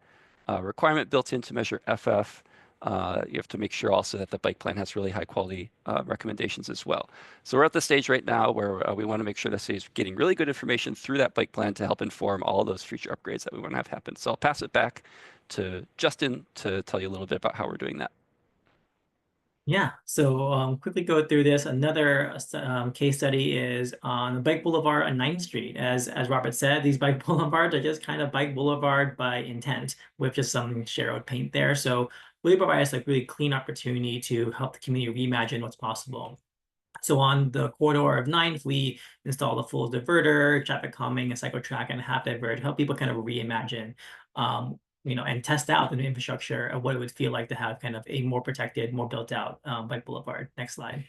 requirement built into Measure FF. You have to make sure also that the bike plan has really high quality recommendations as well. So we're at the stage right now where we want to make sure the city is getting really good information through that bike plan to help inform all of those future upgrades that we want to have happen. So I'll pass it back to Justin to tell you a little bit about how we're doing that. Yeah, so quickly go through this. Another case study is on the Bike Boulevard on 9th Street. As Robert said, these bike boulevards are just kind of bike boulevard by intent with just some shadowed paint there. So really provide us like really clean opportunity to help the community reimagine what's possible. So on the corridor of 9th, we installed a full diverter, traffic calming, a cycle track, and a half divert to help people kind of reimagine and test out the new infrastructure of what it would feel like to have kind of a more protected, more built out bike boulevard. Next slide.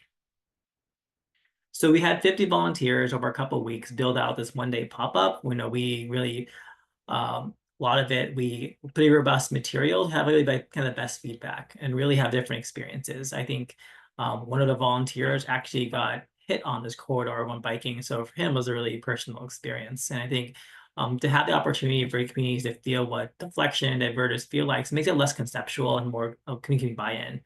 So we had 50 volunteers over a couple of weeks build out this one-day pop-up. We really, a lot of it, we pretty robust material, have really kind of the best feedback and really have different experiences. I think one of the volunteers actually got hit on this corridor when biking. So for him, it was a really personal experience. And I think to have the opportunity for communities to feel what deflection, diverters feel like, so it makes it less conceptual and more community buy-in.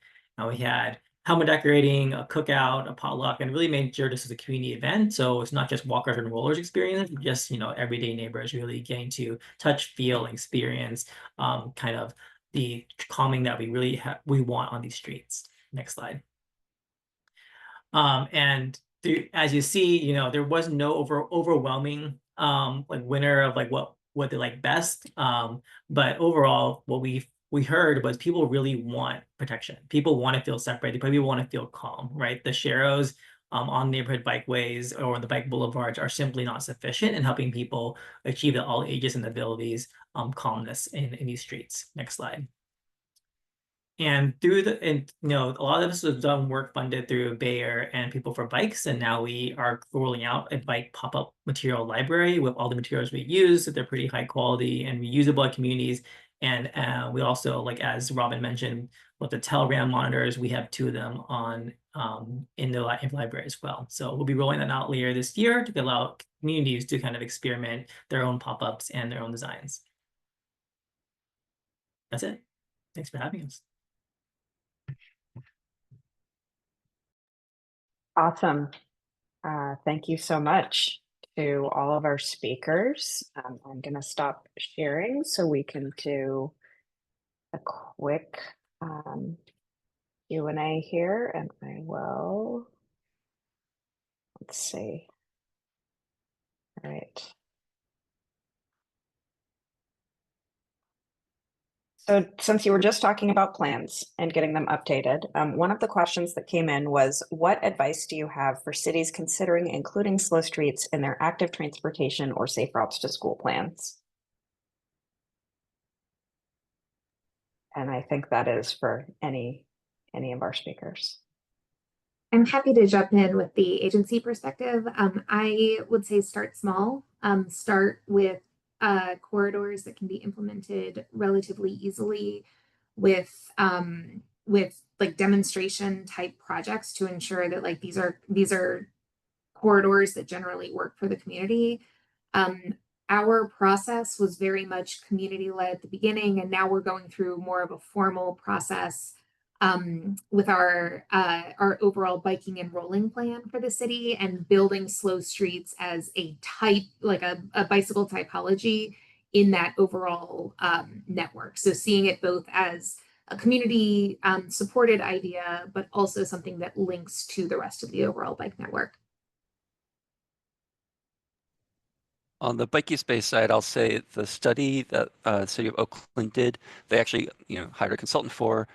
We had helmet decorating, a cookout, a potluck, and really made sure this is a community event. So it's not just walkers and rollers experience, just everyday neighbors really getting to touch, feel, and experience kind of the calming that we really we want on these streets. Next slide. As you see, there was no overwhelming like winner of like what they like best. But overall, what we heard was people really want protection. People want to feel separated. People want to feel calm, right? The sharrows on neighborhood bikeways or the bike boulevards are simply not sufficient in helping people achieve the all ages and abilities calmness in these streets. Next slide. And a lot of this was done work funded through Bayer and People for Bikes. And now we are rolling out a bike pop-up material library with all the materials we use. So they're pretty high quality and reusable at communities. And we also, like as Robin mentioned, with the Telegram monitors, we have 2 of them on in the library as well. So we'll be rolling that out later this year to allow communities to kind of experiment their own pop-ups and their own designs. That's it. Thanks for having us. Awesome. Thank you so much to all of our speakers. I'm going to stop sharing so we can do a quick Q&A here, and I will, let's see. All right. So since you were just talking about plans and getting them updated, one of the questions that came in was, what advice do you have for cities considering including slow streets in their active transportation or safe routes to school plans? And I think that is for any of our speakers. I'm happy to jump in with the agency perspective. I would say start small. Start with corridors that can be implemented relatively easily with like demonstration type projects to ensure that like these are corridors that generally work for the community. Our process was very much community led at the beginning, and now we're going through more of a formal process with our overall biking and rolling plan for the city, and building slow streets as a type, like a bicycle typology in that overall network. So seeing it both as a community supported idea, but also something that links to the rest of the overall bike network. On the Bike Space side, I'll say the study that the city of Oakland did, they actually hired a consultant for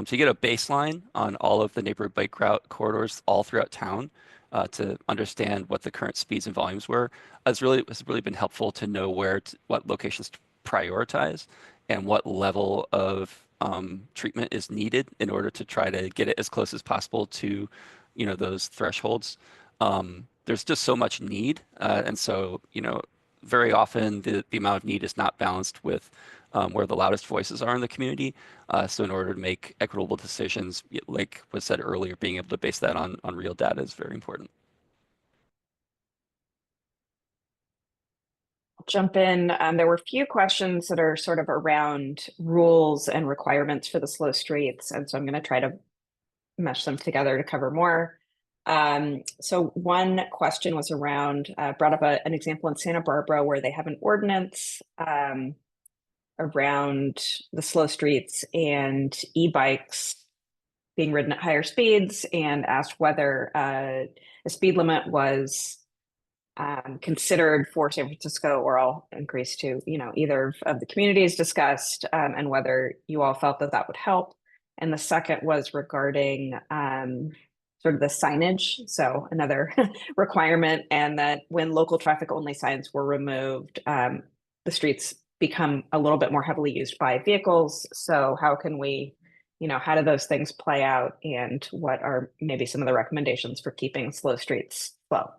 to get a baseline on all of the neighborhood bike route corridors all throughout town to understand what the current speeds and volumes were. It's really been helpful to know what locations to prioritize and what level of treatment is needed in order to try to get it as close as possible to those thresholds. There's just so much need, and so very often the amount of need is not balanced with where the loudest voices are in the community. So in order to make equitable decisions, like was said earlier, being able to base that on real data is very important. I'll jump in. There were a few questions that are sort of around rules and requirements for the slow streets, and so I'm going to try to mesh them together to cover more. So one question was around, brought up an example in Santa Barbara where they have an ordinance around the slow streets and e-bikes being ridden at higher speeds, and asked whether a speed limit was considered for San Francisco, or I'll increase to, either of the communities discussed, and whether you all felt that that would help. And the second was regarding sort of the signage. So another requirement, and that when local traffic only signs were removed, the streets become a little bit more heavily used by vehicles. So how can we, how do those things play out, and what are maybe some of the recommendations for keeping slow streets slow?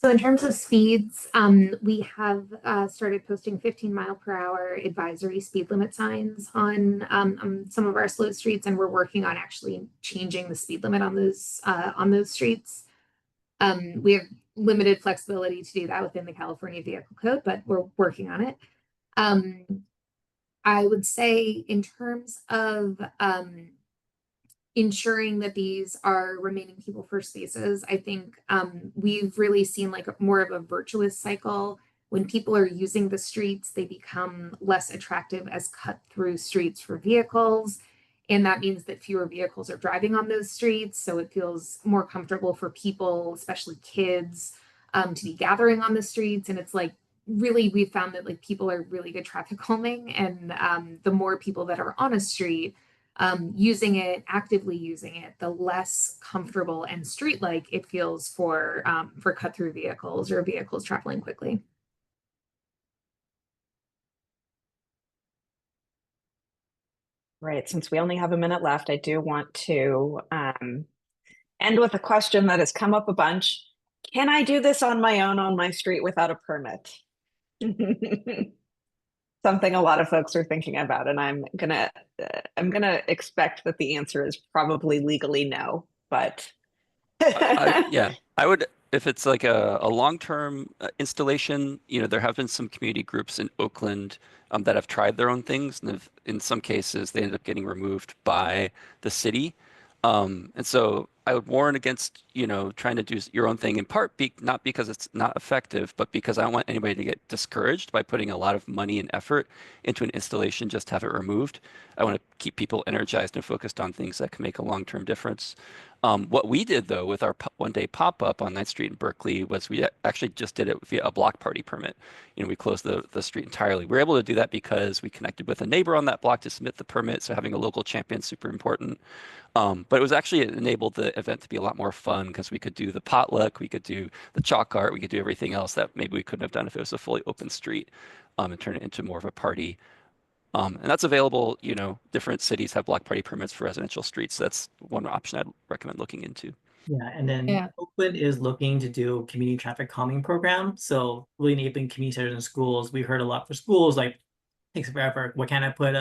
So in terms of speeds, we have started posting 15-mile-per-hour advisory speed limit signs on some of our slow streets, and we're working on actually changing the speed limit on those streets. We have limited flexibility to do that within the California Vehicle Code, but we're working on it. I would say in terms of ensuring that these are remaining people first spaces, I think we've really seen like more of a virtuous cycle. When people are using the streets, they become less attractive as cut through streets for vehicles. And that means that fewer vehicles are driving on those streets. So it feels more comfortable for people, especially kids, to be gathering on the streets. And it's like, really, we've found that like people are really good traffic calming. And the more people that are on a street, actively using it, the less comfortable and street-like it feels for cut-through vehicles or vehicles traveling quickly. Right. Since we only have a minute left, I do want to end with a question that has come up a bunch. Can I do this on my own on my street without a permit? Something a lot of folks are thinking about, and I'm gonna expect that the answer is probably legally no, but Yeah, I would, if it's like a long-term installation, there have been some community groups in Oakland that have tried their own things, and in some cases they ended up getting removed by the city. And so I would warn against, trying to do your own thing in part not because it's not effective, but because I don't want anybody to get discouraged by putting a lot of money and effort into an installation just to have it removed. I want to keep people energized and focused on things that can make a long-term difference. What we did though with our one-day pop-up on 9th Street in Berkeley was we actually just did it via a block party permit. We closed the street entirely. We were able to do that because we connected with a neighbor on that block to submit the permit. So having a local champion is super important. But it enabled the event to be a lot more fun because we could do the potluck, we could do the chalk art, we could do everything else that maybe we couldn't have done if it was a fully open street, and turn it into more of a party. And that's available, different cities have block party permits for residential streets. That's one option I'd recommend looking into. Yeah, and then Yeah. Oakland is looking to do a community traffic calming program. So really enabling community centers and schools. We heard a lot for schools, like takes forever. What can I put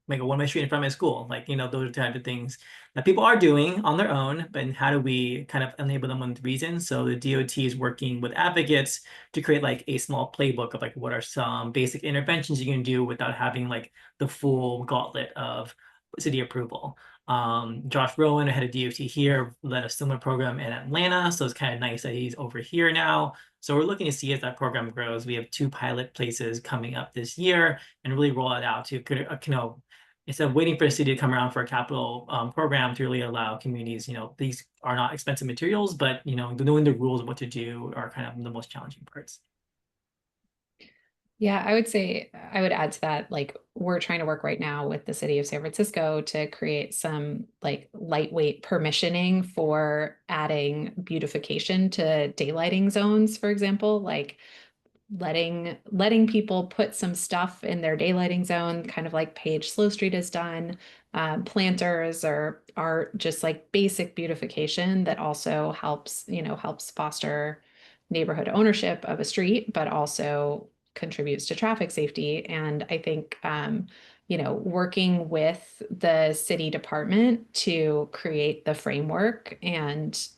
make a one-way street in front of my school? Like, those type of things that people are doing on their own, but how do we kind of enable them with reason? So the DOT is working with advocates to create like a small playbook of like what are some basic interventions you can do without having like the full gauntlet of city approval. Josh Rowan, head of DOT here, led a similar program in Atlanta. So it's kind of nice that he's over here now. So we're looking to see as that program grows. We have 2 pilot places coming up this year and really roll it out to, instead of waiting for the city to come around for a capital program to really allow communities, these are not expensive materials, but, knowing the rules of what to do are kind of the most challenging parts. Yeah, I would say I would add to that, like we're trying to work right now with the city of San Francisco to create some like lightweight permissioning for adding beautification to daylighting zones, for example, like letting people put some stuff in their daylighting zone, kind of like Page Slow Street has done, planters or art, just like basic beautification that also helps foster neighborhood ownership of a street, but also contributes to traffic safety. And I think, working with the city department to create the framework and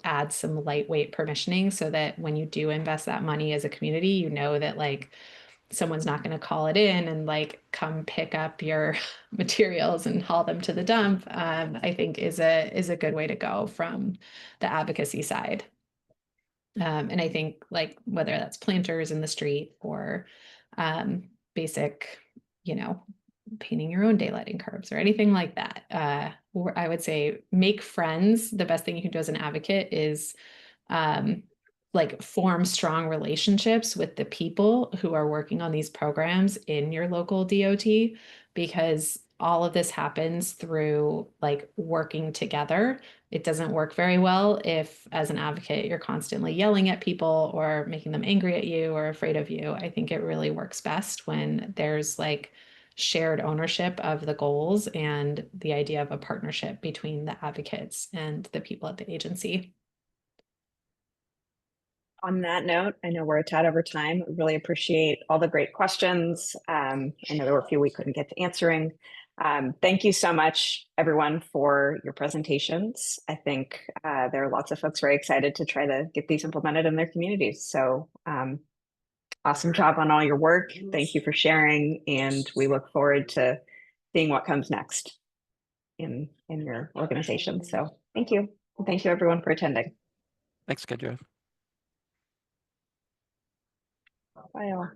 add some lightweight permissioning so that when you do invest that money as a community, that like someone's not going to call it in and like come pick up your materials and haul them to the dump, I think is a good way to go from the advocacy side. And I think like whether that's planters in the street or basic, painting your own daylighting curbs or anything like that. Or I would say make friends. The best thing you can do as an advocate is like form strong relationships with the people who are working on these programs in your local DOT, because all of this happens through like working together. It doesn't work very well if, as an advocate, you're constantly yelling at people or making them angry at you or afraid of you. I think it really works best when there's like shared ownership of the goals and the idea of a partnership between the advocates and the people at the agency. On that note, I know we're a tad over time. Really appreciate all the great questions. I know there were a few we couldn't get to answering. Thank you so much, everyone, for your presentations. I think there are lots of folks very excited to try to get these implemented in their communities. So awesome job on all your work. Thank you for sharing. And we look forward to seeing what comes next in your organization. So thank you. And thank you, everyone, for attending. Thanks, Kendra. Bye all.